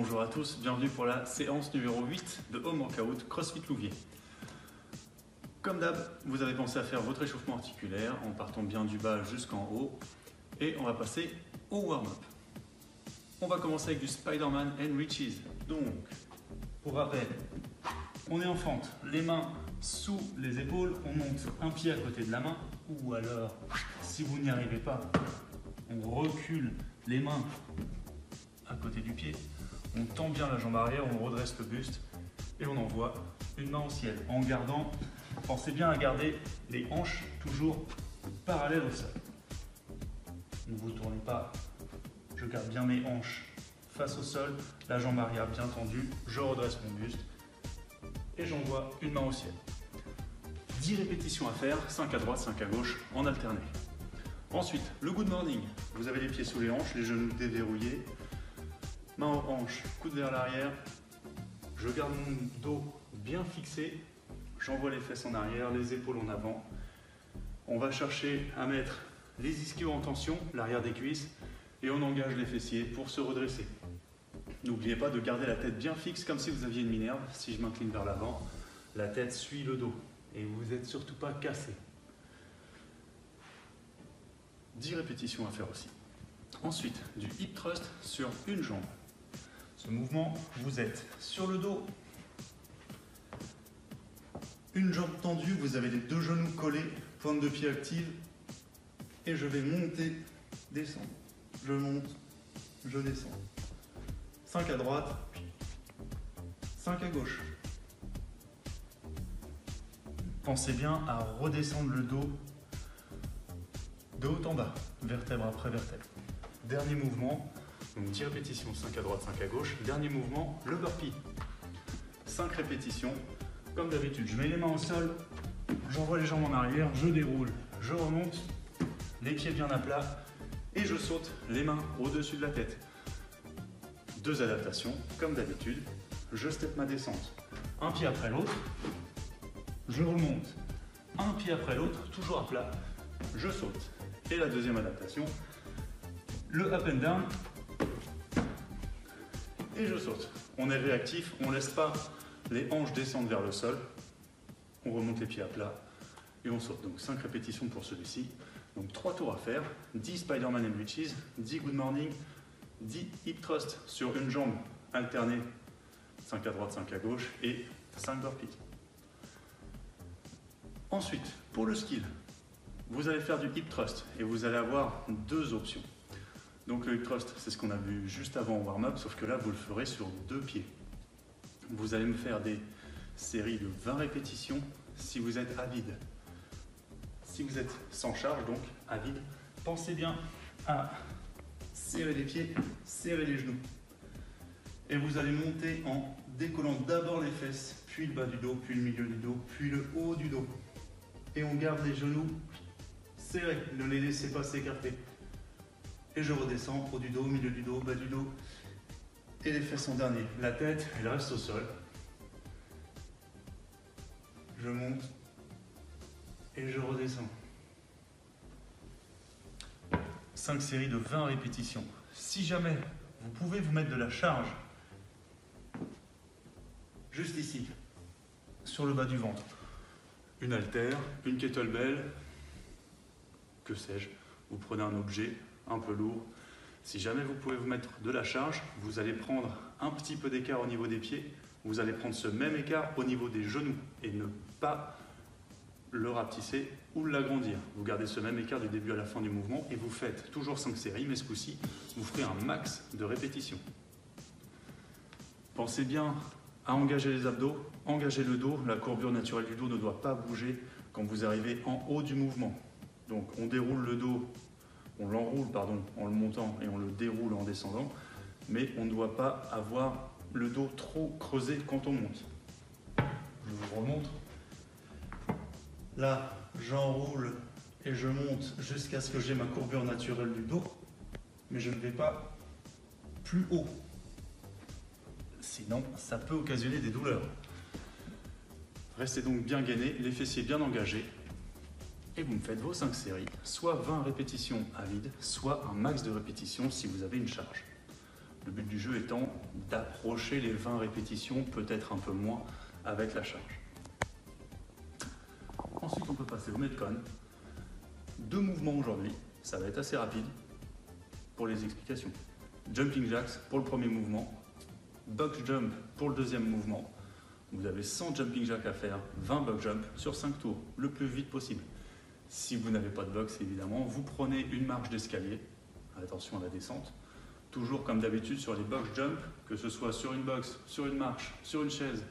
bonjour à tous, bienvenue pour la séance numéro 8 de Home Workout CrossFit Louviers. Comme d'hab, vous avez pensé à faire votre échauffement articulaire en partant bien du bas jusqu'en haut et on va passer au warm-up. On va commencer avec du Spider-Man and Reaches. Donc, pour rappel, on est en fente, les mains sous les épaules, on monte un pied à côté de la main ou alors, si vous n'y arrivez pas, on recule les mains à côté du pied, on tend bien la jambe arrière, on redresse le buste et on envoie une main au ciel en gardant, pensez bien à garder les hanches toujours parallèles au sol. Ne vous tournez pas, je garde bien mes hanches face au sol, la jambe arrière bien tendue, je redresse mon buste et j'envoie une main au ciel. 10 répétitions à faire, 5 à droite, 5 à gauche, en alterné. Ensuite, le good morning. Vous avez les pieds sous les hanches, les genoux déverrouillés. Main aux hanches, coude vers l'arrière. Je garde mon dos bien fixé. J'envoie les fesses en arrière, les épaules en avant. On va chercher à mettre les ischios en tension, l'arrière des cuisses, et on engage les fessiers pour se redresser. N'oubliez pas de garder la tête bien fixe comme si vous aviez une minerve. Si je m'incline vers l'avant, la tête suit le dos et vous n'êtes surtout pas cassé. 10 répétitions à faire aussi. Ensuite, du hip thrust sur une jambe. Ce mouvement, vous êtes sur le dos, une jambe tendue, vous avez les deux genoux collés, pointe de pied active, et je vais monter, descendre. Je monte, je descends. 5 à droite, 5 à gauche. Pensez bien à redescendre le dos de haut en bas, vertèbre après vertèbre. Dernier mouvement, donc 10 répétitions, 5 à droite, 5 à gauche. Dernier mouvement, le burpee. 5 répétitions, comme d'habitude. Je mets les mains au sol, j'envoie les jambes en arrière, je déroule, je remonte, les pieds bien à plat et je saute les mains au-dessus de la tête. 2 adaptations, comme d'habitude. Je step ma descente, un pied après l'autre, je remonte, un pied après l'autre, toujours à plat, je saute. Et la deuxième adaptation, le up and down, et je saute. On est réactif, on ne laisse pas les hanches descendre vers le sol, on remonte les pieds à plat et on saute. Donc 5 répétitions pour celui-ci. Donc 3 tours à faire, 10 Spider-Man and Reaches, 10 good morning, 10 hip thrust sur une jambe alternée, 5 à droite, 5 à gauche et 5 burpees. Ensuite, pour le skill, vous allez faire du hip thrust et vous allez avoir 2 options. Donc le hip thrust, c'est ce qu'on a vu juste avant au warm-up, sauf que là, vous le ferez sur 2 pieds. Vous allez me faire des séries de 20 répétitions si vous êtes avide. Si vous êtes sans charge, donc avide, pensez bien à serrer les pieds, serrer les genoux. Et vous allez monter en décollant d'abord les fesses, puis le bas du dos, puis le milieu du dos, puis le haut du dos. Et on garde les genoux serrés, ne les laissez pas s'écarter. Et je redescends, haut du dos, milieu du dos, bas du dos. Et les fesses en dernier. La tête, elle reste au sol. Je monte et je redescends. 5 séries de 20 répétitions. Si jamais vous pouvez vous mettre de la charge juste ici, sur le bas du ventre, une haltère, une kettlebell, que sais-je, vous prenez un objet un peu lourd. Si jamais vous pouvez vous mettre de la charge, vous allez prendre un petit peu d'écart au niveau des pieds, vous allez prendre ce même écart au niveau des genoux et ne pas le rapetisser ou l'agrandir. Vous gardez ce même écart du début à la fin du mouvement et vous faites toujours 5 séries, mais ce coup-ci, vous ferez un max de répétitions. Pensez bien à engager les abdos, engager le dos. La courbure naturelle du dos ne doit pas bouger quand vous arrivez en haut du mouvement. Donc on déroule le dos, on l'enroule pardon, en le montant et on le déroule en descendant, mais on ne doit pas avoir le dos trop creusé quand on monte. Je vous remontre. Là, j'enroule et je monte jusqu'à ce que j'ai ma courbure naturelle du dos, mais je ne vais pas plus haut. Sinon, ça peut occasionner des douleurs. Restez donc bien gainé, les fessiers bien engagés. Et vous me faites vos 5 séries, soit 20 répétitions à vide, soit un max de répétitions si vous avez une charge. Le but du jeu étant d'approcher les 20 répétitions, peut-être un peu moins avec la charge. Ensuite, on peut passer au Metcon. 2 mouvements aujourd'hui, ça va être assez rapide pour les explications. Jumping jacks pour le premier mouvement, box jump pour le deuxième mouvement. Vous avez 100 jumping jacks à faire, 20 box jump sur 5 tours, le plus vite possible. Si vous n'avez pas de box, évidemment, vous prenez une marche d'escalier, attention à la descente, toujours comme d'habitude sur les box jump, que ce soit sur une box, sur une marche, sur une chaise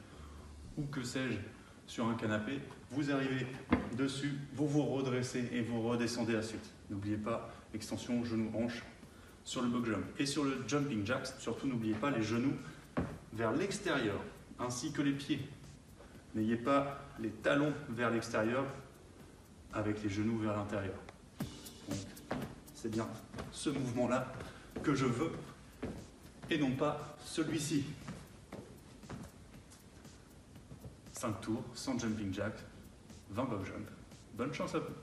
ou que sais-je, sur un canapé, vous arrivez dessus, vous vous redressez et vous redescendez la suite. N'oubliez pas, extension genou-hanche sur le box jump. Et sur le jumping jacks, surtout n'oubliez pas les genoux vers l'extérieur, ainsi que les pieds. N'ayez pas les talons vers l'extérieur avec les genoux vers l'intérieur. Donc, c'est bien ce mouvement-là que je veux et non pas celui-ci. 5 tours, 100 jumping jacks, 20 box jump. Bonne chance à vous.